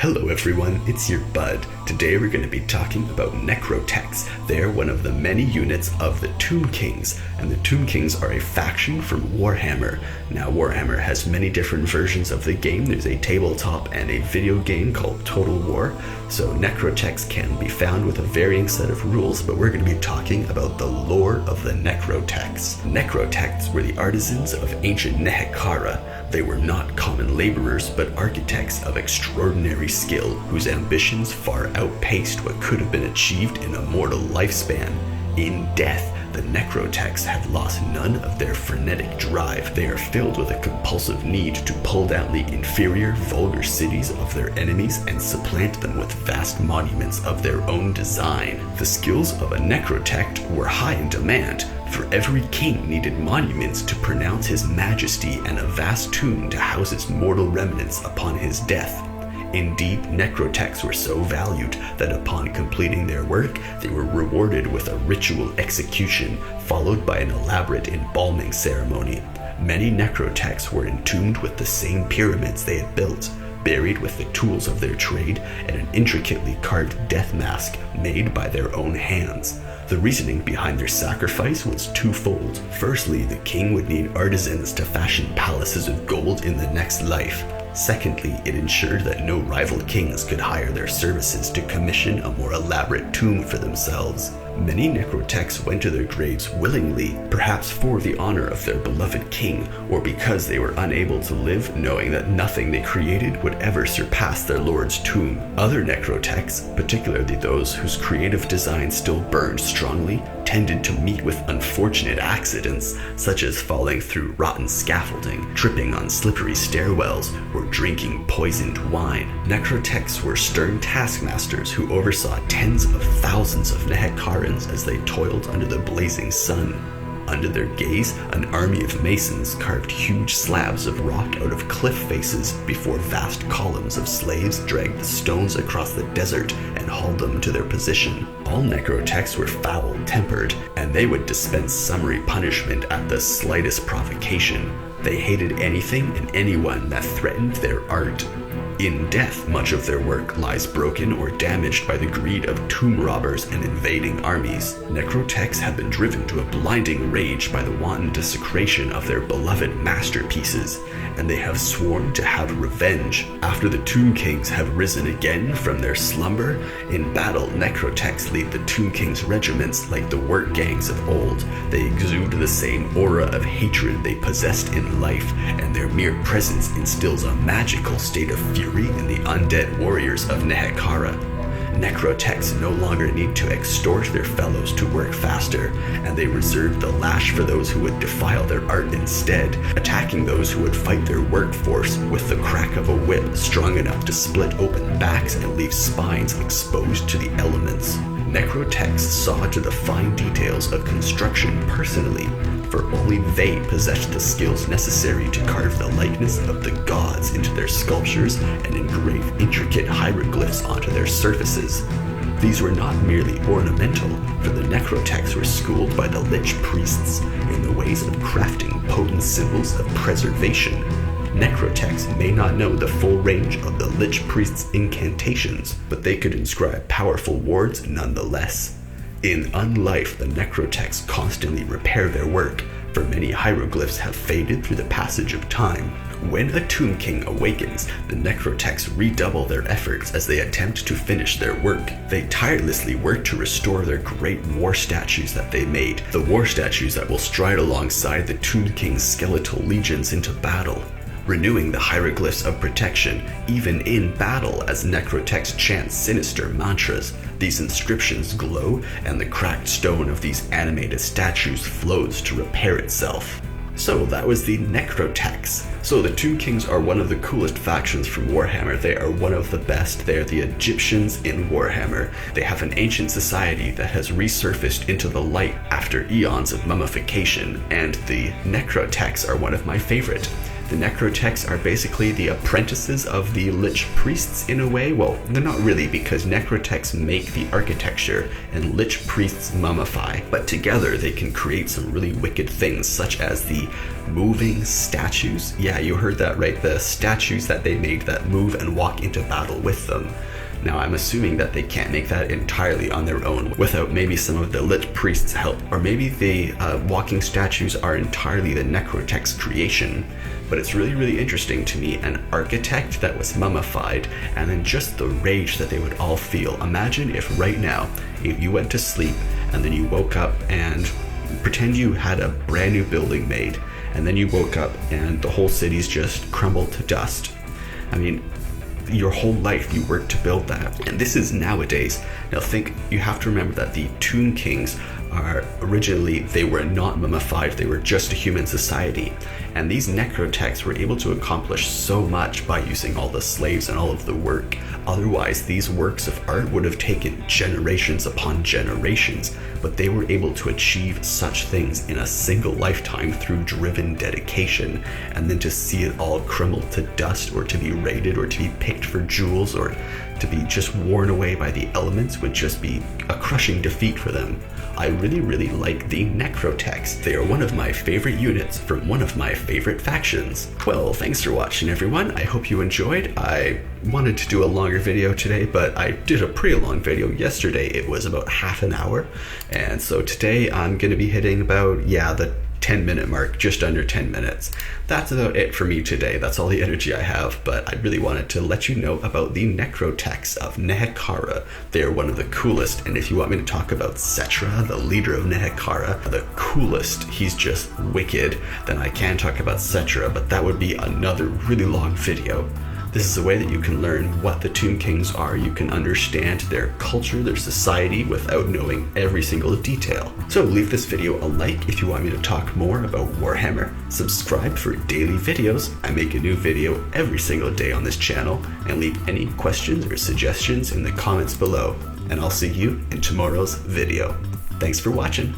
Hello everyone, it's your bud. Today we're going to be talking about Necrotects. They're one of the many units of the Tomb Kings, and the Tomb Kings are a faction from Warhammer. Now Warhammer has many different versions of the game. There's a tabletop and a video game called Total War, so Necrotects can be found with a varying set of rules, but we're going to be talking about the lore of the Necrotects. Necrotects were the artisans of ancient Nehekhara. They were not common laborers, but architects of extraordinary skill, whose ambitions far outpaced what could have been achieved in a mortal lifespan. In death, the Necrotects have lost none of their frenetic drive. They are filled with a compulsive need to pull down the inferior, vulgar cities of their enemies and supplant them with vast monuments of their own design. The skills of a Necrotect were high in demand, for every king needed monuments to pronounce his majesty and a vast tomb to house his mortal remnants upon his death. Indeed, Necrotects were so valued that upon completing their work, they were rewarded with a ritual execution, followed by an elaborate embalming ceremony. Many Necrotects were entombed with the same pyramids they had built, buried with the tools of their trade and an intricately carved death mask made by their own hands. The reasoning behind their sacrifice was twofold. Firstly, the king would need artisans to fashion palaces of gold in the next life. Secondly, it ensured that no rival kings could hire their services to commission a more elaborate tomb for themselves. Many Necrotects went to their graves willingly, perhaps for the honor of their beloved king, or because they were unable to live knowing that nothing they created would ever surpass their lord's tomb. Other Necrotects, particularly those whose creative design still burned strongly, tended to meet with unfortunate accidents, such as falling through rotten scaffolding, tripping on slippery stairwells, or drinking poisoned wine. Necrotects were stern taskmasters who oversaw tens of thousands of Nehekharans as they toiled under the blazing sun. Under their gaze, an army of masons carved huge slabs of rock out of cliff faces before vast columns of slaves dragged the stones across the desert and hauled them to their position. All Necrotects were foul-tempered, and they would dispense summary punishment at the slightest provocation. They hated anything and anyone that threatened their art. In death, much of their work lies broken or damaged by the greed of tomb robbers and invading armies. Necrotects have been driven to a blinding rage by the wanton desecration of their beloved masterpieces, and they have sworn to have revenge. After the Tomb Kings have risen again from their slumber, in battle Necrotects lead the Tomb Kings' regiments like the work gangs of old. They exude the same aura of hatred they possessed in life, and their mere presence instills a magical state of fury in the undead warriors of Nehekhara. Necrotects no longer need to extort their fellows to work faster, and they reserve the lash for those who would defile their art instead, attacking those who would fight their workforce with the crack of a whip strong enough to split open backs and leave spines exposed to the elements. Necrotects saw to the fine details of construction personally, for only they possessed the skills necessary to carve the likeness of the gods into their sculptures and engrave intricate hieroglyphs onto their surfaces. These were not merely ornamental, for the Necrotects were schooled by the Lich Priests in the ways of crafting potent symbols of preservation. Necrotects may not know the full range of the Lich Priest's incantations, but they could inscribe powerful wards nonetheless. In Unlife, the Necrotects constantly repair their work, for many hieroglyphs have faded through the passage of time. When a Tomb King awakens, the Necrotects redouble their efforts as they attempt to finish their work. They tirelessly work to restore their great war statues that they made, the war statues that will stride alongside the Tomb King's skeletal legions into battle, renewing the hieroglyphs of protection even in battle as Necrotects chant sinister mantras. These inscriptions glow, and the cracked stone of these animated statues floats to repair itself. So that was the Necrotects. So the Tomb Kings are one of the coolest factions from Warhammer. They are one of the best. They are the Egyptians in Warhammer. They have an ancient society that has resurfaced into the light after eons of mummification, and the Necrotects are one of my favorite. The Necrotects are basically the apprentices of the Lich Priests in a way. Well, they're not really, because Necrotects make the architecture and Lich Priests mummify. But together they can create some really wicked things, such as the moving statues. Yeah, you heard that right, the statues that they made that move and walk into battle with them. Now, I'm assuming that they can't make that entirely on their own without maybe some of the Lich Priests' help, or maybe the walking statues are entirely the Necrotect's creation. But it's really, really interesting to me, an architect that was mummified, and then just the rage that they would all feel. Imagine if right now, if you went to sleep and then you woke up and pretend you had a brand new building made, and then you woke up and the whole city's just crumbled to dust. I mean, your whole life you worked to build that, and this is nowadays. Now think, you have to remember that the Tomb Kings are originally, they were not mummified, they were just a human society, and these Necrotects were able to accomplish so much by using all the slaves and all of the work. Otherwise, these works of art would have taken generations upon generations, but they were able to achieve such things in a single lifetime through driven dedication, and then to see it all crumble to dust, or to be raided, or to be picked for jewels, or to be just worn away by the elements would just be a crushing defeat for them. I really, really like the Necrotects. They are one of my favorite units from one of my favorite factions. Well, thanks for watching, everyone. I hope you enjoyed. I wanted to do a longer video today, but I did a pretty long video yesterday. It was about half an hour. And so today I'm going to be hitting about, the 10-minute mark, just under 10 minutes. That's about it for me today. That's all the energy I have, but I really wanted to let you know about the Necrotects of Nehekhara. They're one of the coolest, and if you want me to talk about Cetra, the leader of Nehekhara, the coolest, he's just wicked, then I can talk about Cetra, but that would be another really long video. This is a way that you can learn what the Tomb Kings are. You can understand their culture, their society, without knowing every single detail. So leave this video a like if you want me to talk more about Warhammer. Subscribe for daily videos. I make a new video every single day on this channel, and leave any questions or suggestions in the comments below. And I'll see you in tomorrow's video. Thanks for watching.